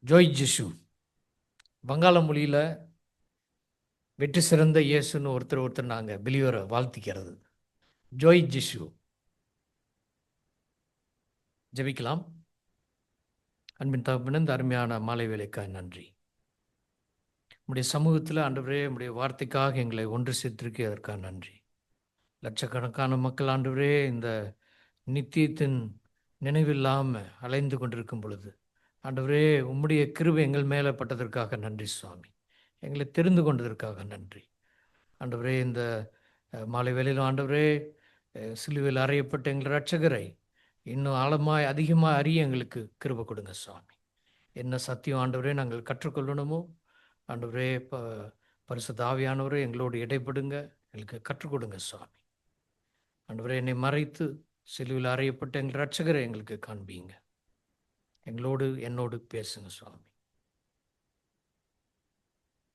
Joy ஜிஷு வங்காள மொழியில் வெற்றி சிறந்த இயேசுன்னு ஒருத்தர் நாங்கள் பிலிவரை வாழ்த்திக்கிறது. ஜோய் ஜிஷு. ஜெபிக்கலாம். அன்பின் தகப்பனே, இந்த அருமையான மாலை வேலைக்காய் நன்றி. உம்முடைய சமூகத்தில் ஆண்டவரே, உம்முடைய வார்த்தைக்காக எங்களை ஒன்று சேர்த்திருக்கே, அதற்காக நன்றி. லட்சக்கணக்கான மக்கள் ஆண்டவரே இந்த நித்தியத்தின் நினைவில்லாமல் அலைந்து கொண்டிருக்கும் பொழுது ஆண்டவரே, உம்முடைய கிருபை எங்கள் மேலே பட்டதற்காக நன்றி சுவாமி. எங்களை தெரிந்து கொண்டதற்காக நன்றி ஆண்டவரே. இந்த மாலை வேளையில் ஆண்டவரே, சிலுவையில் அறையப்பட்ட எங்கள் ரட்சகரை இன்னும் ஆழமாய் அதிகமாக அறிய எங்களுக்கு கிருபை கொடுங்க சுவாமி. என்ன சத்தியம் ஆண்டவரே நாங்கள் கற்றுக்கொள்ளணுமோ ஆண்டவரே, பரிசுத்த ஆவியானவரே எங்களோடு இடைப்படுங்க, எங்களுக்கு கற்றுக் கொடுங்க சுவாமி. ஆண்டவரே, என்னை மறைத்து சிலுவையில் அறையப்பட்ட எங்கள் ரட்சகரை எங்களுக்கு காண்பீங்க. என்னோடு பேசுங்க சுவாமி.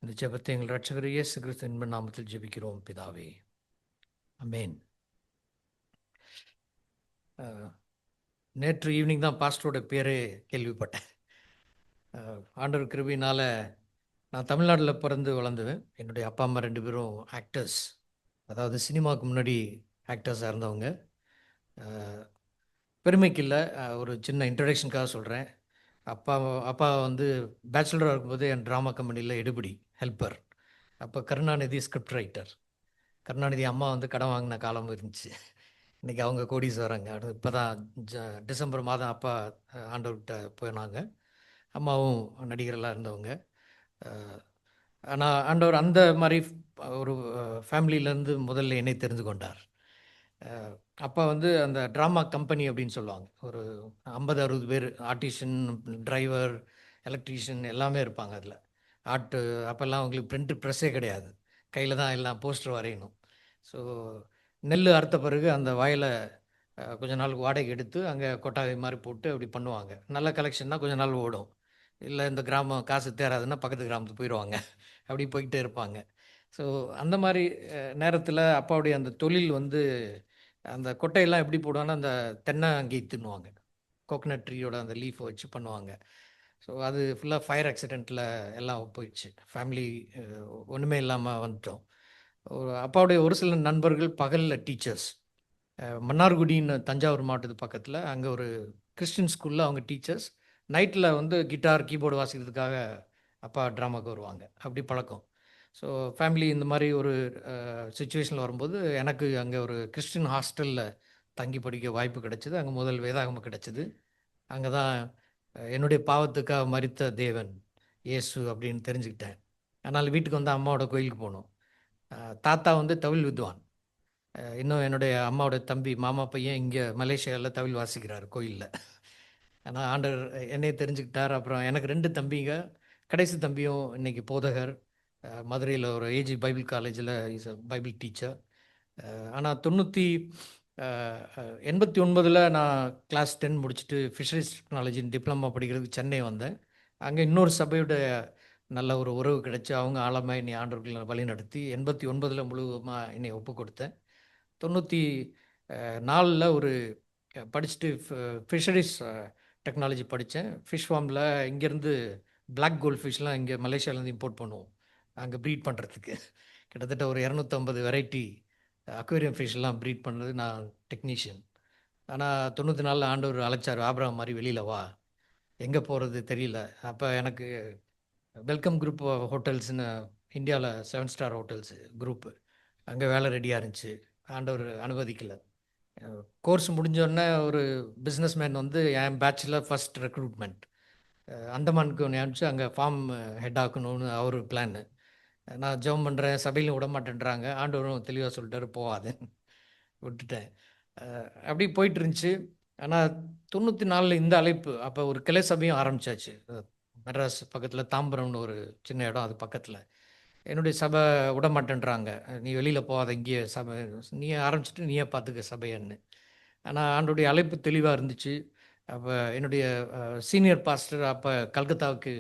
இந்த ஜெபத்தை எங்கள் ரட்சகர் இயேசு கிறிஸ்து என்ப நாமத்தில் ஜெபிக்கிறோம் பிதாவே, ஆமென். நேற்று ஈவினிங் தான் பாஸ்டரோட பேரே கேள்விப்பட்டேன். ஆண்டவர் கிருபையினால் நான் தமிழ்நாட்டில் பிறந்து வளர்ந்தேன். என்னுடைய அப்பா அம்மா 2 பேரும் ஆக்டர்ஸ், அதாவது சினிமாவுக்கு முன்னாடி ஆக்டர்ஸாக இருந்தவங்க. பெருமைக்கு இல்லை, ஒரு சின்ன இன்ட்ரடக்ஷனுக்காக சொல்கிறேன். அப்பா வந்து பேச்சுலராக இருக்கும்போது என் ட்ராமா கம்பெனியில் எடுபடி ஹெல்ப்பர். அப்போ கருணாநிதி ஸ்கிரிப்ட் ரைட்டர். கருணாநிதி அம்மா வந்து கடன் வாங்கின காலம் இருந்துச்சு. இன்றைக்கி அவங்க கோடீஸ்வரங்க. இப்போ தான் டிசம்பர் மாதம் அப்பா ஆண்டவர்கிட்ட போனாங்க. அம்மாவும் நடிகரெல்லாம் இருந்தவங்க. ஆனால் ஆண்டவர் அந்த மாதிரி ஒரு ஃபேமிலியிலேருந்து முதல்ல என்னை தெரிந்து கொண்டார். அப்பா வந்து அந்த ட்ராமா கம்பெனி அப்படின்னு சொல்லுவாங்க. ஒரு 50-60 பேர் ஆர்டிஷன், டிரைவர், எலக்ட்ரீஷியன் எல்லாமே இருப்பாங்க அதில். அப்போல்லாம் அவங்களுக்கு பிரிண்ட் ப்ரெஸ்ஸே கிடையாது, கையில் தான் எல்லாம் போஸ்டர் வரையணும். ஸோ நெல் அறுத்த பிறகு அந்த வயலை கொஞ்ச நாளுக்கு வாடகை எடுத்து அங்கே கொட்டாகை மாதிரி போட்டு அப்படி பண்ணுவாங்க. நல்ல கலெக்ஷன்னா கொஞ்ச நாள் ஓடும். இல்லை இந்த கிராமம் காசு தேராதுன்னா பக்கத்து கிராமத்துக்கு போயிடுவாங்க. அப்படி போய்கிட்டே இருப்பாங்க. ஸோ அந்த மாதிரி நேரத்தில் அப்பாவுடைய அந்த தொழில் வந்து அந்த கொட்டையெல்லாம் எப்படி போடுவாங்கன்னா அந்த தென்னங்கி தின்னுவாங்க. கோகனட் ட்ரீயோட அந்த லீஃபை வச்சு பண்ணுவாங்க. ஸோ அது ஃபுல்லாக ஃபயர் ஆக்சிடெண்ட்டில் எல்லாம் போயிடுச்சு. ஃபேமிலி ஒன்றுமே இல்லாமல் வந்துட்டோம். அப்பாவுடைய ஒரு சில நண்பர்கள் பகலில் டீச்சர்ஸ். மன்னார்குடின்னு தஞ்சாவூர் மாவட்டத்து பக்கத்தில் அங்கே ஒரு கிறிஸ்டின் ஸ்கூலில் அவங்க டீச்சர்ஸ். நைட்டில் வந்து கிட்டார், கீபோர்டு வாசிக்கிறதுக்காக அப்பா ட்ராமாவுக்கு வருவாங்க. அப்படி பழக்கம். ஸோ ஃபேமிலி இந்த மாதிரி ஒரு சுச்சுவேஷனில் வரும்போது எனக்கு அங்கே ஒரு கிறிஸ்டின் ஹாஸ்டலில் தங்கி படிக்க வாய்ப்பு கிடைச்சிது. அங்கே முதல் வேதாகமம் கிடைச்சிது. அங்கே தான் என்னுடைய பாவத்துக்காக மரித்த தேவன் இயேசு அப்படின்னு தெரிஞ்சுக்கிட்டேன். அதனால் வீட்டுக்கு வந்து அம்மாவோட கோயிலுக்கு போகணும். தாத்தா வந்து தவில் வித்வான். இன்னும் என்னுடைய அம்மாவோட தம்பி மாமா பையன் இங்கே மலேசியாவில் தவில் வாசிக்கிறார் கோயிலில். ஆனால் ஆண்டவர் என்னையை தெரிஞ்சுக்கிட்டார். அப்புறம் எனக்கு 2 தம்பிங்க. கடைசி தம்பியும் இன்றைக்கி போதகர். மதுரையில் ஒரு ஏஜி பைபிள் காலேஜில் இஸ் அ பைபிள் டீச்சர். ஆனால் 89 நான் கிளாஸ் 10 முடிச்சுட்டு ஃபிஷரிஸ் டெக்னாலஜின்னு டிப்ளமா படிக்கிறதுக்கு சென்னை வந்தேன். அங்கே இன்னொரு சபையோட நல்ல ஒரு உறவு கிடைச்சி அவங்க ஆழமாக என்னை ஆண்டவர்களை வழி நடத்தி 89 முழுவதுமாக என்னை ஒப்பு கொடுத்தேன். 94 ஒரு படிச்சுட்டு ஃபிஷரிஸ் டெக்னாலஜி படித்தேன். ஃபிஷ் ஃபார்மில் இங்கேருந்து பிளாக் கோல்ட் ஃபிஷ்லாம் இங்கே மலேசியாவிலேருந்து இம்போர்ட் பண்ணுவோம் அங்கே ப்ரீட் பண்ணுறதுக்கு. கிட்டத்தட்ட ஒரு 250 வெரைட்டி அக்வேரியம் ஃபிஷ்லாம் ப்ரீட் பண்ணுறது நான் டெக்னீஷியன். ஆனால் 94 ஆண்டவர் அழைச்சார், ஆபிரகாம் மாதிரி வெளியில் வா, எங்கே போகிறது தெரியல. அப்போ எனக்கு வெல்கம் குரூப் ஹோட்டல்ஸ்னு இந்தியாவில் 7 ஸ்டார் ஹோட்டல்ஸு குரூப்பு, அங்கே வேலை ரெடியாக இருந்துச்சு. ஆண்டவர் அனுமதிக்கலை. கோர்ஸ் முடிஞ்சோடனே ஒரு பிஸ்னஸ் மேன் வந்து என் பேட்சில் ஃபஸ்ட் ரெக்ரூட்மெண்ட் அந்தமானுக்கு ஒன்று அனுப்பிச்சு அங்கே ஃபார்ம் ஹெட் ஆக்கணும்னு அவர் பிளான். நான் ஜெபம் பண்ணுறேன், சபையிலும் விட மாட்டேன்றாங்க. ஆண்டவரும் தெளிவாக சொல்லிட்டாரு, போகாது, விட்டுட்டேன். அப்படி போயிட்டு இருந்துச்சு. ஆனால் 94 இந்த அழைப்பு. அப்போ ஒரு கிளை சபையும் ஆரம்பித்தாச்சு மெட்ராஸ் பக்கத்தில், தாம்பரம்னு ஒரு சின்ன இடம், அது பக்கத்தில். என்னுடைய சபை விட மாட்டேன்றாங்க, நீ வெளியில் போகாத, இங்கேயே சபை நீயே ஆரம்பிச்சிட்டு நீயே பார்த்துக்க சபையன்னு. ஆனால் ஆண்டோடைய அழைப்பு தெளிவாக இருந்துச்சு. அப்போ என்னுடைய சீனியர் பாஸ்டர் அப்போ கல்கத்தாவுக்கு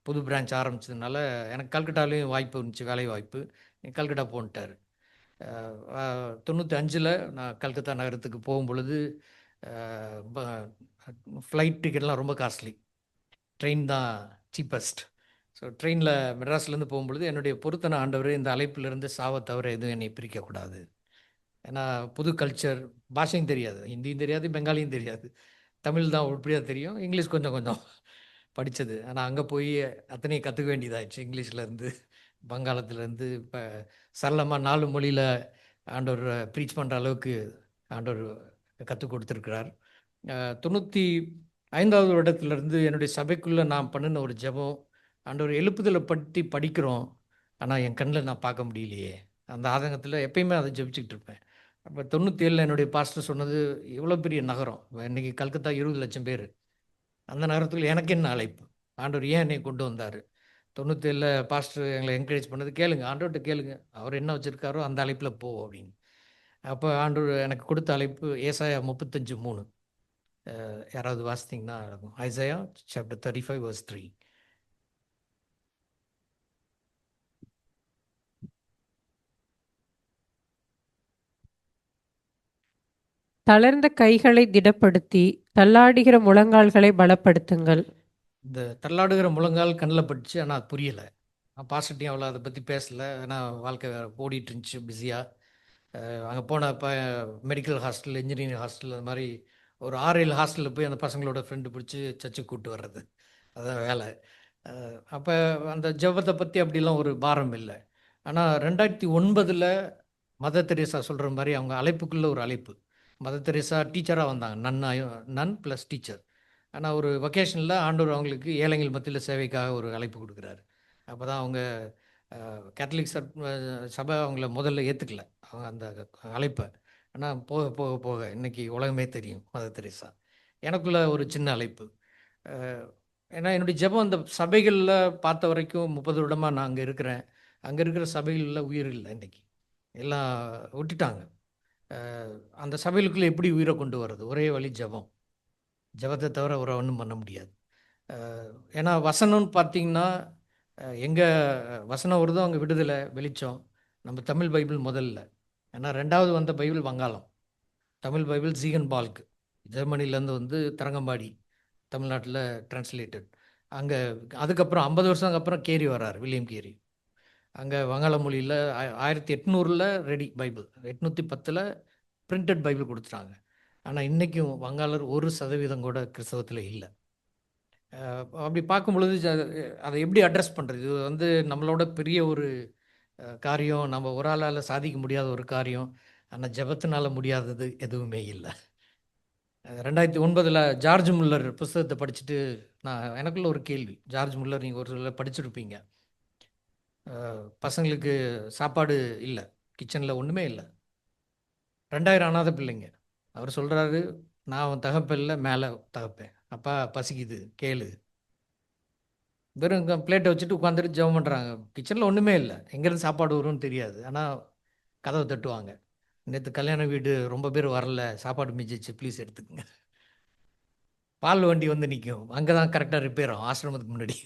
புது பிரான்ச் ஆரம்பித்ததுனால எனக்கு கல்கட்டாலேயும் வாய்ப்பு இருந்துச்சு, வேலை வாய்ப்பு. கல்கட்டா போன்ட்டார். 95 நான் கல்கத்தா நகரத்துக்கு போகும்பொழுது ஃப்ளைட் டிக்கெட்லாம் ரொம்ப காஸ்ட்லி. ட்ரெயின் தான் சீப்பஸ்ட். ஸோ ட்ரெயினில் மெட்ராஸ்லேருந்து போகும்பொழுது என்னுடைய பொருத்தனை ஆண்டவர் இந்த அழைப்பிலிருந்து சாவை தவிர எதுவும் என்னை பிரிக்கக்கூடாது. ஏன்னா புது கல்ச்சர், பாஷையும் தெரியாது, ஹிந்தியும் தெரியாது, பெங்காலியும் தெரியாது, தமிழ் தான் உருப்படியாக தெரியும், இங்கிலீஷ் கொஞ்சம் கொஞ்சம் படித்தது. ஆனால் அங்கே போய் அத்தனையும் கற்றுக்க வேண்டியதாகிடுச்சு. இங்கிலீஷ்லேருந்து, வங்காளத்துலேருந்து, இப்போ சரளமாக 4 மொழியில் ஆண்டவர் ப்ரீச் பண்ணுற அளவுக்கு ஆண்டவர் கற்றுக் கொடுத்துருக்கிறார். 95வது வருடத்துலேருந்து என்னுடைய சபைக்குள்ளே நான் பண்ணின ஒரு ஜெபம், ஆண்டவர் எழுப்புதலை பற்றி படிக்கிறோம், ஆனால் என் கண்ணில் நான் பார்க்க முடியலையே. அந்த ஆதங்கத்தில் எப்பயுமே அதை ஜெபிச்சுக்கிட்டு இருப்பேன். அப்போ 97ல் என்னுடைய பாஸ்டர் சொன்னது, இவ்வளோ பெரிய நகரம், இன்றைக்கி கல்கத்தா 20 லட்சம் பேர், அந்த நகரத்தில் எனக்கு என்ன அழைப்பு, ஆண்டவர் ஏன் என்னை கொண்டு வந்தார்? 97ல் பாஸ்டர் எங்களை என்கரேஜ் பண்ணது, கேளுங்க, ஆண்டவர்கிட்ட கேளுங்க, அவர் என்ன வச்சுருக்காரோ அந்த அழைப்பில் போ அப்படின்னு. அப்போ ஆண்டவர் எனக்கு கொடுத்த அழைப்பு ஏசாயா 35:3. யாராவது வாசித்தீங்கன்னா இருக்கும். Isaiah chapter 35 verse 3. தளர்ந்த கைகளை திடப்படுத்தி தள்ளாடுகிற முழங்கால்களை பலப்படுத்துங்கள். இந்த தள்ளாடுகிற முழங்கால் கண்ணில் பட்டுச்சு, ஆனால் அது புரியலை. நான் பாஸ்டர்ட்டையும் அவ்வளோ அதை பற்றி பேசலை, ஏன்னா வாழ்க்கை ஓடிட்டு இருந்துச்சு பிஸியாக. அங்கே போனப்போ மெடிக்கல் ஹாஸ்டல், இன்ஜினியரிங் ஹாஸ்டல், அது மாதிரி ஒரு 6-7 ஹாஸ்டலில் போய் அந்த பசங்களோட ஃப்ரெண்டு பிடிச்சி சர்ச்சுக்கு கூப்பிட்டு வர்றது, அதான் வேலை. அப்போ அந்த ஜெபத்தை பற்றி அப்படிலாம் ஒரு பாரம் இல்லை. ஆனால் 2009ல் மதர் தெரேசா சொல்கிற மாதிரி அவங்க அழைப்புக்குள்ளே ஒரு அழைப்பு. மதர் தெரேசா டீச்சராக வந்தாங்க, நன் ப்ளஸ் டீச்சர். ஆனால் ஒரு வொகேஷனில் ஆண்டவர் அவங்களுக்கு ஏழைகள் மத்தியில் சேவைக்காக ஒரு அழைப்பு கொடுக்குறாரு. அப்போ தான் அவங்க கேத்தலிக் சபை அவங்கள முதல்ல ஏற்றுக்கல, அவங்க அந்த அழைப்பை. ஆனால் போக போக போக இன்றைக்கி உலகமே தெரியும் மதர் தெரேசா. எனக்குள்ள ஒரு சின்ன அழைப்பு. ஏன்னா என்னுடைய ஜெபம் அந்த சபைகளில் பார்த்த வரைக்கும் 30 வருடமாக நான் அங்கே இருக்கிறேன். அங்கே இருக்கிற சபைகளில் உயிர் இல்லை, இன்றைக்கி எல்லாம் விட்டுட்டாங்க. அந்த சபைகளுக்குள்ளே எப்படி உயிரை கொண்டு வர்றது? ஒரே வழி ஜெபம். ஜெபத்தை தவிர ஒரு ஒன்றும் பண்ண முடியாது. ஏன்னா வசனம்னு பார்த்தீங்கன்னா, எங்கே வசனம் வருதோ அங்கே விடுதலை, வெளிச்சம். நம்ம தமிழ் பைபிள் முதல்ல. ஏன்னா 2வது வந்த பைபிள் வங்காளம். தமிழ் பைபிள் ஜீகன் பால்க், ஜெர்மனிலேருந்து வந்து தரங்கம்பாடி, தமிழ்நாட்டில் டிரான்ஸ்லேட்டட். அங்கே அதுக்கப்புறம் 50 வருஷத்துக்கு அப்புறம் கேரி வர்றார், வில்லியம் கேரி. அங்கே வங்காள மொழியில் 1800ல் ரெடி பைபிள், 810ல் பிரிண்டட் பைபிள் கொடுத்துட்டாங்க. ஆனால் இன்றைக்கும் வங்காளர் 1% கூட கிறிஸ்தவத்தில் இல்லை. அப்படி பார்க்கும் பொழுது அதை எப்படி அட்ரஸ் பண்ணுறது? இது வந்து நம்மளோட பெரிய ஒரு காரியம், நம்ம ஒரு ஆளால் சாதிக்க முடியாத ஒரு காரியம். ஆனால் ஜெபத்தினால முடியாதது எதுவுமே இல்லை. 2009ல் ஜார்ஜ் முல்லர் புஸ்தகத்தை படிச்சுட்டு எனக்குள்ள ஒரு கேள்வி. ஜார்ஜ் முல்லர் நீங்கள் ஒரு சில படிச்சுருப்பீங்க. பசங்களுக்கு சாப்பாடு இல்லை, கிச்சனில் ஒன்றுமே இல்லை, 2000 அனாதை பிள்ளைங்க. அவர் சொல்கிறாரு, நான் அவன் தகப்பல்ல மேலே தகப்பேன், அப்பா பசிக்குது கேளு. வெறும் பிளேட்டை வச்சுட்டு உட்காந்துட்டு ஜெபம் பண்ணுறாங்க. கிச்சனில் ஒன்றுமே இல்லை, எங்கேருந்து சாப்பாடு வரும்னு தெரியாது. ஆனால் கதவை தட்டுவாங்க, நேற்று கல்யாண வீடு ரொம்ப பேர் வரல, சாப்பாடு மிஞ்சிச்சு, ப்ளீஸ் எடுத்துக்கங்க. பால் வண்டி வந்து நிற்கும், அங்கே தான் கரெக்டாக ரிப்பேர் ஆகும், ஆசிரமத்துக்கு முன்னாடி.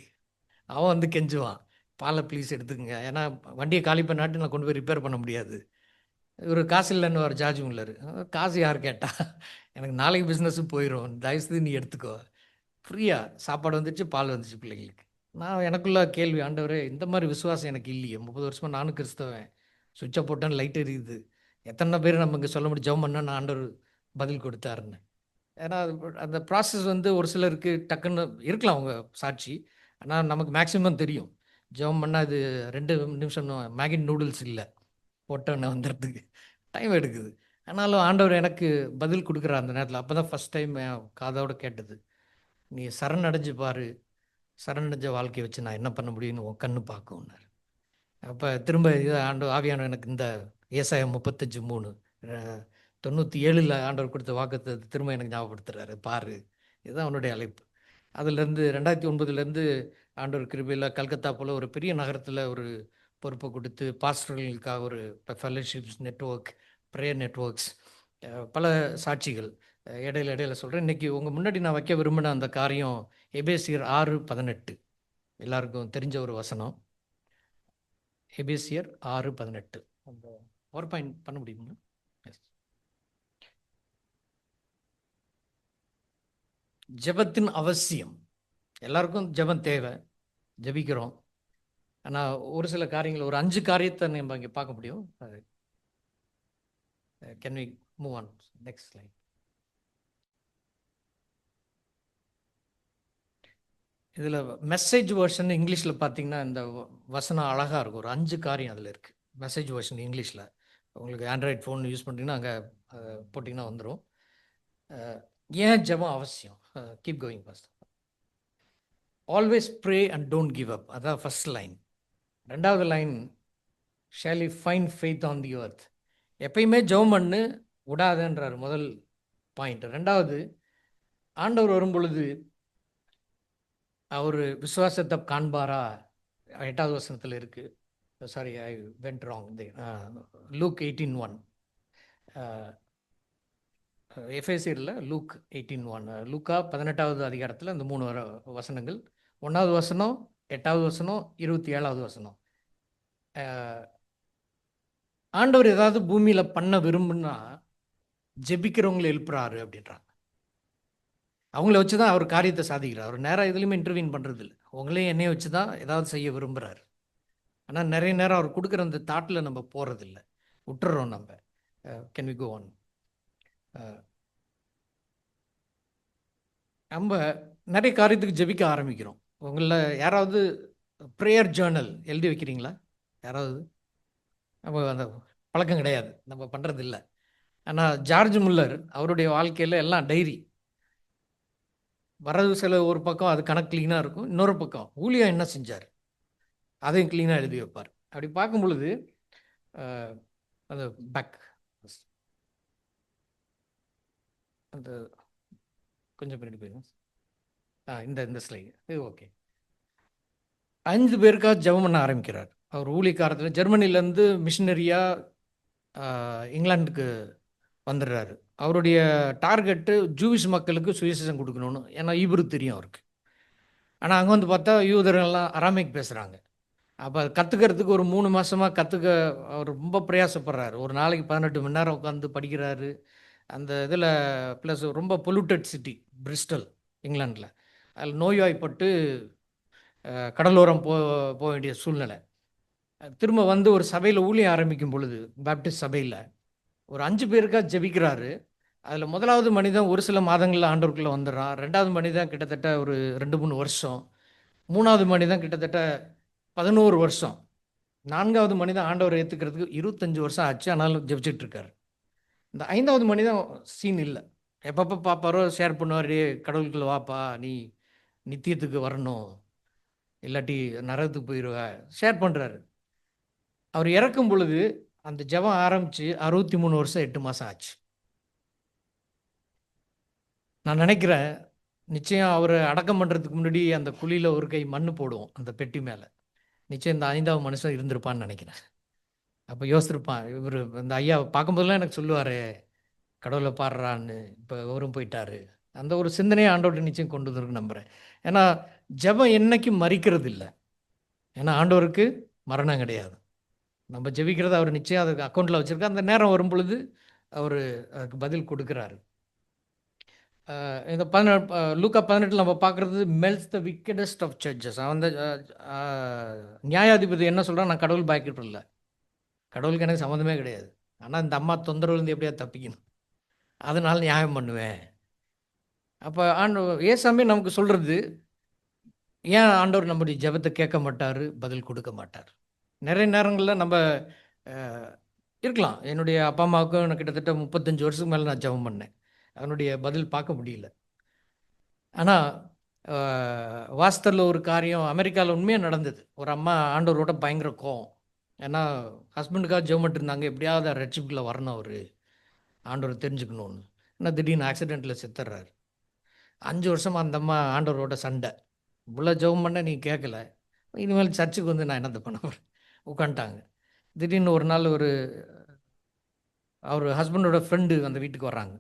அவன் வந்து கெஞ்சுவான், பாலை ப்ளீஸ் எடுத்துக்கங்க, ஏன்னா வண்டியை காலி பண்ணாட்டி நான் கொண்டு போய் ரிப்பேர் பண்ண முடியாது. ஒரு காசு இல்லைன்னு ஒரு ஜார்ஜ் முல்லர், காசு யார் கேட்டா, எனக்கு நாளைக்கு பிஸ்னஸும் போயிடும், தயவுசெய்து நீ எடுத்துக்கோ. ஃப்ரீயாக சாப்பாடு வந்துச்சு, பால் வந்துச்சு பிள்ளைங்களுக்கு. நான் எனக்குள்ள கேள்வி, ஆண்டவரே இந்த மாதிரி விசுவாசம் எனக்கு இல்லையே, 30 வருஷமாக நானும் கிறிஸ்தவன், சுவிட்சை போட்டேன்னு லைட் எரியுது, எத்தனை பேர் நம்ம இங்கே சொல்ல முடியும் ஜெபம் பண்ணால் நான் ஆண்டவர் பதில் கொடுத்தாருன்னு. ஏன்னா அந்த ப்ராசஸ் வந்து ஒரு சிலருக்கு டக்குன்னு இருக்கலாம் அவங்க சாட்சி, ஆனால் நமக்கு மேக்ஸிமம் தெரியும் ஜெபம் பண்ணால் இது 2 நிமிஷம் மேகி நூடுல்ஸ் இல்லை, போட்டோன்னு வந்துடுறதுக்கு டைம் எடுக்குது. ஆனாலும் ஆண்டவர் எனக்கு பதில் கொடுக்குற அந்த நேரத்தில். அப்போ தான் ஃபஸ்ட் டைம் காதோடு கேட்டது, நீ சரணடைஞ்சு பாரு, சரணடைஞ்ச வாழ்க்கையை வச்சு நான் என்ன பண்ண முடியும்னு உன் கண்ணு பார்க்கும்னாரு. அப்போ திரும்ப இது ஆவியானவர் எனக்கு இந்த ஏசாயா 35:3, 97ல் ஆண்டவர் கொடுத்த வாக்குத்தை திரும்ப எனக்கு ஞாபகப்படுத்துறாரு, பாரு, இதுதான் அவனுடைய அழைப்பு. அதுலேருந்து 2009லேருந்து ஆண்டவர் கிருபையில் கல்கத்தா போல் ஒரு பெரிய நகரத்தில் ஒரு பொறுப்பை கொடுத்து பாஸ்டர்களுக்காக ஒரு ஃபெலோஷிப்ஸ் நெட்வொர்க், ப்ரேயர் நெட்வொர்க்ஸ், பல சாட்சிகள் இடையில இடையில சொல்கிறேன். இன்றைக்கி உங்கள் முன்னாடி நான் வைக்க விரும்பின அந்த காரியம் எபேசியர் 6:18, எல்லாருக்கும் தெரிஞ்ச ஒரு வசனம். எபேசியர் 6:18 அந்த பவர் பாயிண்ட் பண்ண முடியுமா? ஜெபத்தின் அவசியம், எல்லாருக்கும் ஜெபம் தேவை. ஜெபிக்கிறோம். ஆனால் ஒரு சில காரியங்கள் ஒரு 5 காரியத்தை நம்ம இங்கே பார்க்க முடியும். Can we move on next slide. இதில் மெசேஜ் வெர்ஷன் இங்கிலீஷில் பார்த்தீங்கன்னா இந்த வசனம் அழகாக இருக்கும். ஒரு 5 காரியம் அதில் இருக்குது. மெசேஜ் வெர்ஷன் இங்கிலீஷில் உங்களுக்கு ஆண்ட்ராய்ட் ஃபோன் யூஸ் பண்ணிட்டீங்கன்னா அங்கே போட்டிங்கன்னா வந்துடும். ஏன் ஜெபம் அவசியம்? Keep going first. Always pray and don't give up, அதான் ஃபர்ஸ்ட் லைன். 2வது line, shawl you find faith on the earth. எப்பயுமே ஜெபம் பண்ணு, விடாதன்றார் முதல் பாயிண்ட். 2வது, ஆண்டவர் வரும் பொழுது அவர் விசுவாசத்தை காண்பாரா? 8வது வசனத்தில் இருக்குது. Sorry, I went wrong. Luke 18:1. எஃபேசியரில் லூக் 18:1. லூக்கா 18வது அதிகாரத்தில் அந்த 3 வசனங்கள். 1வது வசனம், 8வது வசனம், 27வது வசனம். ஆண்டவர் ஏதாவது பூமியில் பண்ண விரும்புனா ஜெபிக்கிறவங்களை எழுப்புறாரு அப்படின்றாங்க. அவங்கள வச்சு தான் அவர் காரியத்தை சாதிக்கிறார். அவர் நேராக எதுலையுமே இன்டர்வியூன் பண்ணுறது இல்லை. அவங்களே என்னைய வச்சு தான் ஏதாவது செய்ய விரும்புகிறாரு. ஆனால் நிறைய நேரம் அவர் கொடுக்குற அந்த தாட்டில் நம்ம போகிறதில்ல, விட்டுறோம் நம்ம. Can we go on? நம்ம நிறைய காரியத்துக்கு ஜெபிக்க ஆரம்பிக்கிறோம். உங்களில் யாராவது ப்ரேயர் ஜேர்னல் எழுதி வைக்கிறீங்களா? யாராவது? நம்ம அந்த பழக்கம் கிடையாது, நம்ம பண்ணுறதில்ல. ஆனால் ஜார்ஜ் முல்லர் அவருடைய வாழ்க்கையில் எல்லாம் டைரி. வரது செலவு ஒரு பக்கம், அது கணக்கு க்ளீனாக இருக்கும். இன்னொரு பக்கம் ஊழியம் என்ன செஞ்சார் அதையும் க்ளீனாக எழுதி வைப்பார். அப்படி பார்க்கும் பொழுது அந்த பேக் அந்த கொஞ்சம் பின்னாடி போயிடும். இந்த ஸ்லைடு இது ஓகே. 5 பேருக்காக ஜெபம் பண்ண ஆரம்பிக்கிறார். அவர் ஊழியக்காரத்தில் ஜெர்மனிலேருந்து மிஷினரியாக இங்கிலாந்துக்கு வந்துடுறாரு. அவருடைய டார்கெட்டு ஜூவிஷ் மக்களுக்கு சுவிசேஷம் கொடுக்கணும்னு. ஏன்னா ஈப்ரு தெரியும் அவருக்கு. ஆனால் அங்கே வந்து பார்த்தா யூதர்கள்லாம் அராமிக் பேசுகிறாங்க. அப்போ அது கற்றுக்கிறதுக்கு ஒரு 3 மாதமாக கற்றுக்க அவர் ரொம்ப பிரயாசப்படுறாரு. ஒரு நாளைக்கு 18 மணி நேரம் உட்காந்து படிக்கிறாரு. அந்த இதில் ப்ளஸ் ரொம்ப பொல்யூட்டட் சிட்டி பிரிஸ்டல், இங்கிலாண்டில். அதில் நோய்வாய்ப்பட்டு கடலோரம் போக வேண்டிய சூழ்நிலை. திரும்ப வந்து ஒரு சபையில் ஊழியம் ஆரம்பிக்கும் பொழுது, பேப்டிஸ்ட் சபையில் ஒரு 5 பேருக்காக ஜெபிக்கிறாரு. அதில் முதலாவது மனிதன் ஒரு சில மாதங்களில் ஆண்டவருக்குள்ளே வந்துடுறான். 2வது மனிதன் கிட்டத்தட்ட ஒரு 2-3 வருஷம். 3வது மனிதன் கிட்டத்தட்ட 11 வருஷம். 4வது மனிதன் ஆண்டவர் ஏற்றுக்கிறதுக்கு 25 வருஷம் ஆச்சு. ஆனாலும் ஜெபிச்சுட்டு இருக்காரு. இந்த 5வது மனிதன் சீன் இல்லை. எப்பப்போ பார்ப்பாரோ ஷேர் பண்ணுவார், கடவுளுக்குள்ள வாப்பா, நீ நித்தியத்துக்கு வரணும், இல்லாட்டி நரகத்துக்கு போயிடுவ, ஷேர் பண்ணுறாரு. அவர் இறக்கும் பொழுது அந்த ஜெபம் ஆரம்பித்து 63 வருஷம் 8 மாதம் ஆச்சு. நான் நினைக்கிறேன், நிச்சயம் அவர் அடக்கம் பண்ணுறதுக்கு முன்னாடி அந்த குழியில் ஒரு கை மண் போடுவோம் அந்த பெட்டி மேலே. நிச்சயம் இந்த 5வது மனுஷன் இருந்திருப்பான்னு நினைக்கிறேன். அப்போ யோசிச்சிருப்பான், இவர் இந்த ஐயா பார்க்கும்போதெல்லாம் எனக்கு சொல்லுவார், கடவுளை பாடுறான்னு, இப்போ அவரும் போயிட்டாரு. அந்த ஒரு சிந்தனையை ஆண்டவர்கிட்ட நிச்சயம் கொண்டு வந்துருக்கு நம்புகிறேன். ஏன்னா ஜெபம் என்னைக்கும் மறிக்கிறது இல்லை. ஏன்னா ஆண்டவருக்கு மரணம் கிடையாது. நம்ம ஜெபிக்கிறத அவர் நிச்சயம் அதுக்கு அக்கௌண்ட்டில் வச்சுருக்கார். அந்த நேரம் வரும் பொழுது அவர் அதுக்கு பதில் கொடுக்குறாரு. இந்த லூக்கா 18 நம்ம பார்க்குறது மெல்ஸ் த விக்கெடஸ்ட் ஆஃப் சர்ச்சஸ். அந்த நியாயாதிபதி என்ன சொல்கிறான், நான் கடவுள் பயக்கிட்டு இல்லை, கடவுளுக்கு எனக்கு சம்மந்தமே கிடையாது, ஆனால் இந்த அம்மா தொந்தரவுலேருந்து எப்படியா தப்பிக்கணும், அதனால நியாயம் பண்ணுவேன். அப்போ ஏசாமி நமக்கு சொல்கிறது, ஏன் ஆண்டவர் நம்முடைய ஜெபத்தை கேட்க மாட்டார், பதில் கொடுக்க மாட்டார்? நிறைய நேரங்களில் நம்ம இருக்கலாம். என்னுடைய அப்பா அம்மாவுக்கும் நான் கிட்டத்தட்ட 35 வருஷத்துக்கு மேலே நான் ஜெபம் பண்ணேன், அதனுடைய பதில் பார்க்க முடியல. ஆனால் வாஸ்தரில் ஒரு காரியம் அமெரிக்காவில் உண்மையாக நடந்தது. ஒரு அம்மா ஆண்டவரோட பயங்கர கோவம். ஏன்னா ஹஸ்பண்டுக்காக ஜெபம் பண்ணிருந்தாங்க, எப்படியாவது ரட்சிப்புக்குள்ளே வரணும் அவர், ஆண்டவர் தெரிஞ்சுக்கணும்னு. ஆனால் திடீர்னு ஆக்சிடெண்ட்டில் செத்துடுறாரு. 5 வருஷமாக அந்த அம்மா ஆண்டவரோட சண்டை. இவ்வளோ ஜெபம் பண்ண நீ கேட்கல, இனிமேல் சர்ச்சுக்கு வந்து நான் என்னத்தை பண்ண போகிறேன், உட்காந்துட்டாங்க. திடீர்னு ஒரு நாள் அவர் ஹஸ்பண்டோட ஃப்ரெண்டு அந்த வீட்டுக்கு வர்றாங்க.